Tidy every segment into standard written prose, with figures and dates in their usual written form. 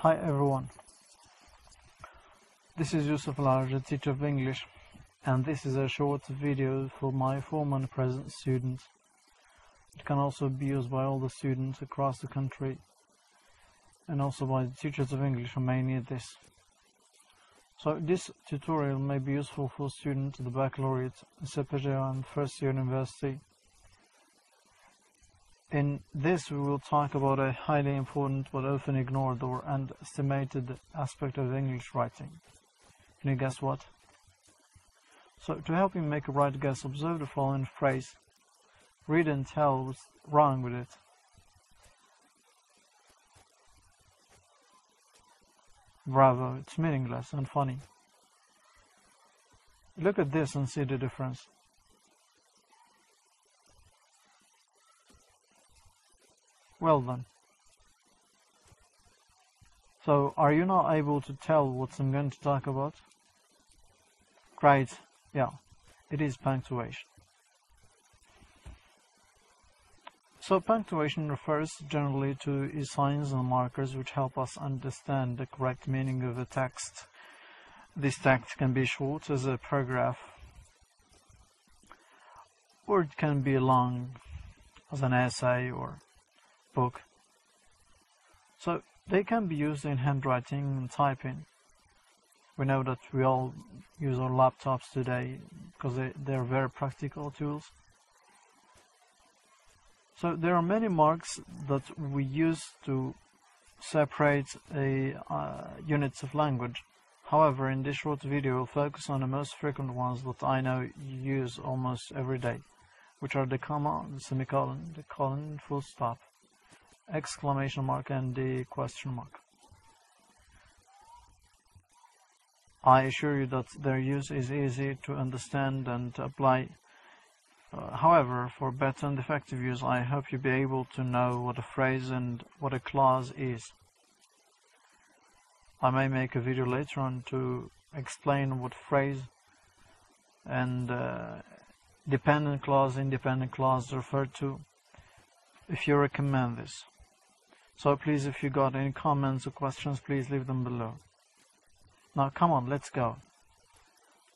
Hi everyone, this is Youssef, Laaraj, a teacher of English, and this is a short video for my former and present students. It can also be used by all the students across the country and also by the teachers of English who may need this. So this tutorial may be useful for students at the baccalaureate, CPG and first year university. In this we will talk about a highly important but often ignored or underestimated aspect of English writing. Can you guess what? So to help you make a right guess, observe the following phrase. Read and tell what's wrong with it. Bravo, it's meaningless and funny. Look at this and see the difference. Well then. So, are you not able to tell what I'm going to talk about? Great, yeah, it is punctuation. So, punctuation refers generally to signs and markers which help us understand the correct meaning of a text. This text can be short as a paragraph, or it can be long as an essay or book. So they can be used in handwriting and typing. We know that we all use our laptops today because they're very practical tools. So there are many marks that we use to separate units of language. However, in this short video we'll focus on the most frequent ones that I know you use almost every day, which are the comma, the semicolon, the colon, full stop, exclamation mark, and the question mark. I assure you that their use is easy to understand and to apply. However, for better and effective use, I hope you'll be able to know what a phrase and what a clause is. I may make a video later on to explain what phrase and dependent clause, independent clause refer to, if you recommend this. So please, if you got any comments or questions, please leave them below. Now come on, let's go.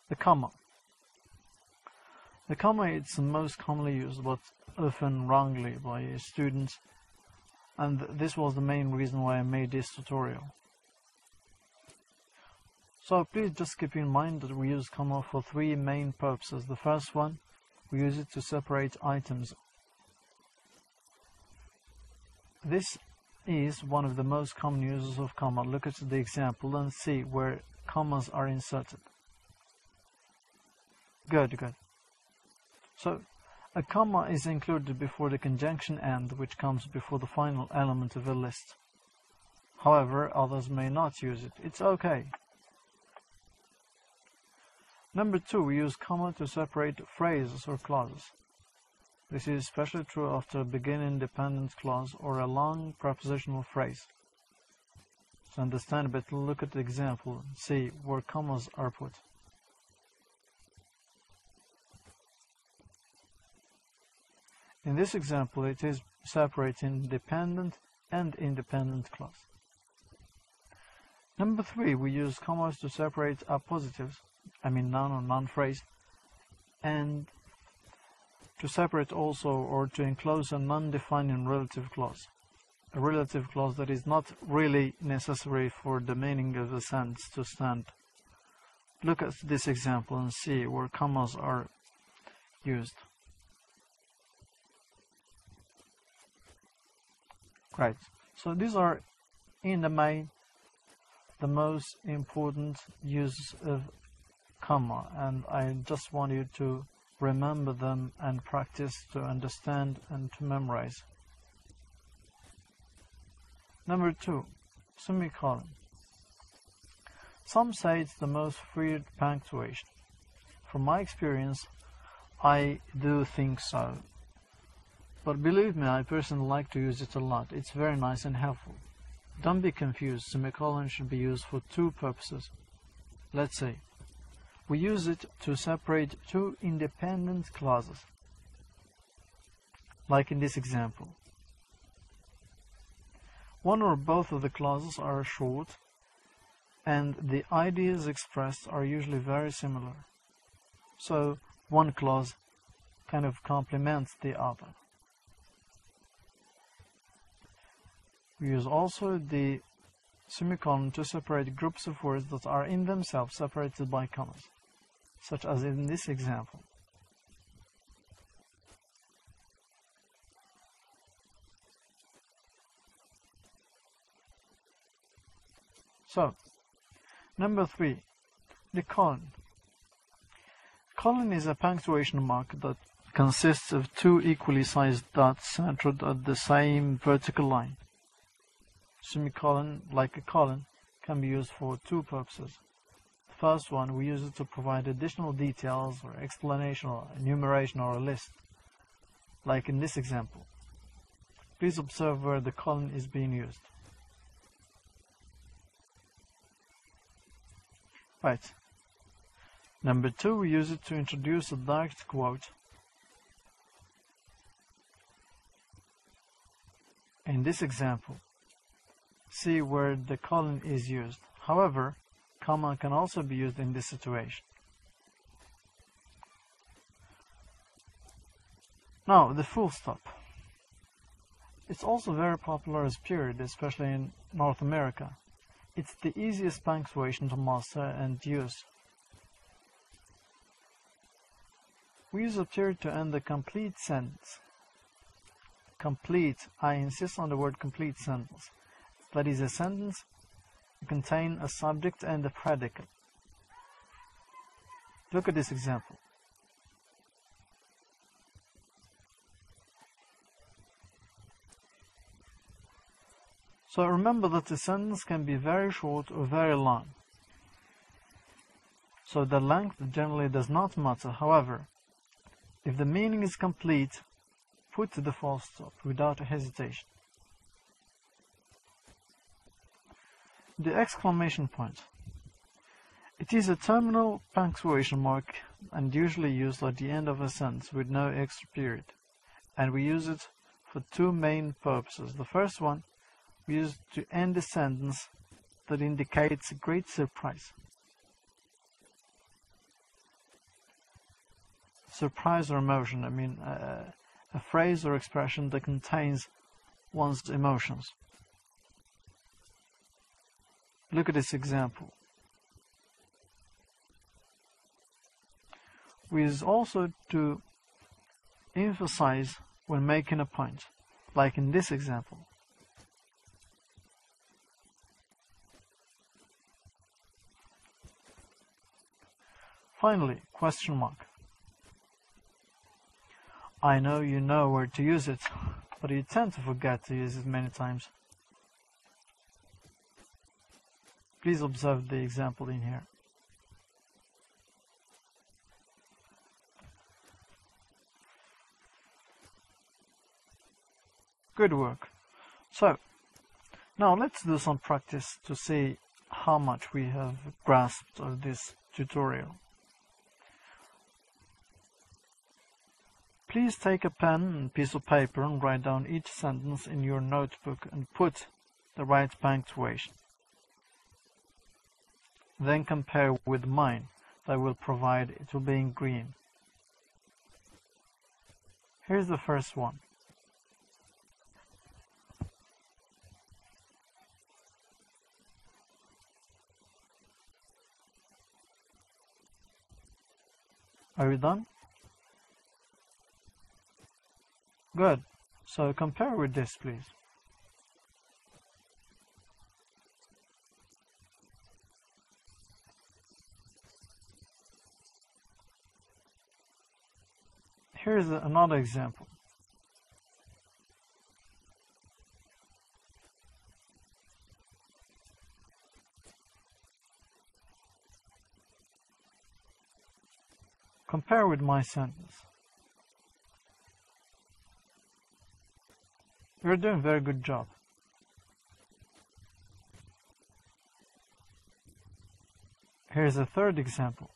The comma. The comma is the most commonly used but often wrongly by students, and this was the main reason why I made this tutorial. So please just keep in mind that we use comma for three main purposes. The first one, we use it to separate items. This is one of the most common uses of comma. Look at the example and see where commas are inserted. Good. So, a comma is included before the conjunction end, which comes before the final element of a list. However, others may not use it. It's okay. Number two, we use comma to separate phrases or clauses. This is especially true after a begin-independent clause or a long prepositional phrase. To understand a bit, look at the example and see where commas are put. In this example, it is separating dependent and independent clause. Number three, we use commas to separate appositives, noun or noun phrase, and to separate also or to enclose a non-defining relative clause. A relative clause that is not really necessary for the meaning of the sentence to stand. Look at this example and see where commas are used. Great. So these are in the main the most important uses of comma, and I just want you to remember them and practice to understand and to memorize. Number two, semicolon. Some say it's the most feared punctuation. From my experience, I do think so. But believe me, I personally like to use it a lot. It's very nice and helpful. Don't be confused, semicolon should be used for two purposes. Let's say, we use it to separate two independent clauses, like in this example. One or both of the clauses are short, and the ideas expressed are usually very similar. So one clause kind of complements the other. We use also the semicolon to separate groups of words that are in themselves separated by commas, such as in this example. So, number 3, the colon. Colon is a punctuation mark that consists of two equally sized dots centered at the same vertical line. Semicolon, like a colon, can be used for two purposes. The first one, we use it to provide additional details or explanation or enumeration or a list, like in this example. Please observe where the colon is being used. Right. Number 2, we use it to introduce a direct quote. In this example, see where the colon is used. However, comma can also be used in this situation. Now, the full stop. It's also very popular as period, especially in North America. It's the easiest punctuation to master and use. We use a period to end a complete sentence. Complete, I insist on the word complete sentence. That is a sentence that contains a subject and a predicate. Look at this example. So remember that the sentence can be very short or very long. So the length generally does not matter. However, if the meaning is complete, put the full stop without hesitation. The exclamation point. It is a terminal punctuation mark and usually used at the end of a sentence with no extra period. And we use it for two main purposes. The first one, we use it to end a sentence that indicates a great surprise. Surprise or emotion, a phrase or expression that contains one's emotions. Look at this example. We use also to emphasize when making a point, like in this example. Finally, question mark. I know you know where to use it, but you tend to forget to use it many times. Please observe the example in here. Good work. So, now let's do some practice to see how much we have grasped of this tutorial. Please take a pen and piece of paper and write down each sentence in your notebook and put the right punctuation. Then compare with mine that I will provide. It will be in green. Here's the first one. Are you done? Good. So compare with this, please. Here's another example. Compare with my sentence. You're doing a very good job. Here's a third example.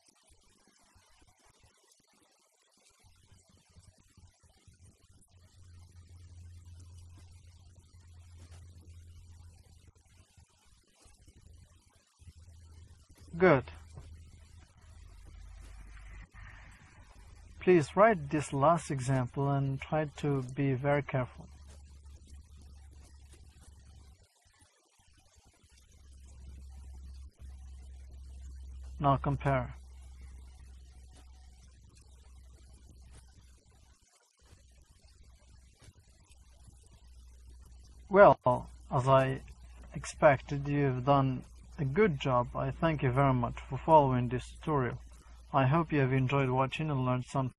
Good. Please write this last example and try to be very careful. Now compare. Well, as I expected, you've done a good job. I thank you very much for following this tutorial. I hope you have enjoyed watching and learned something.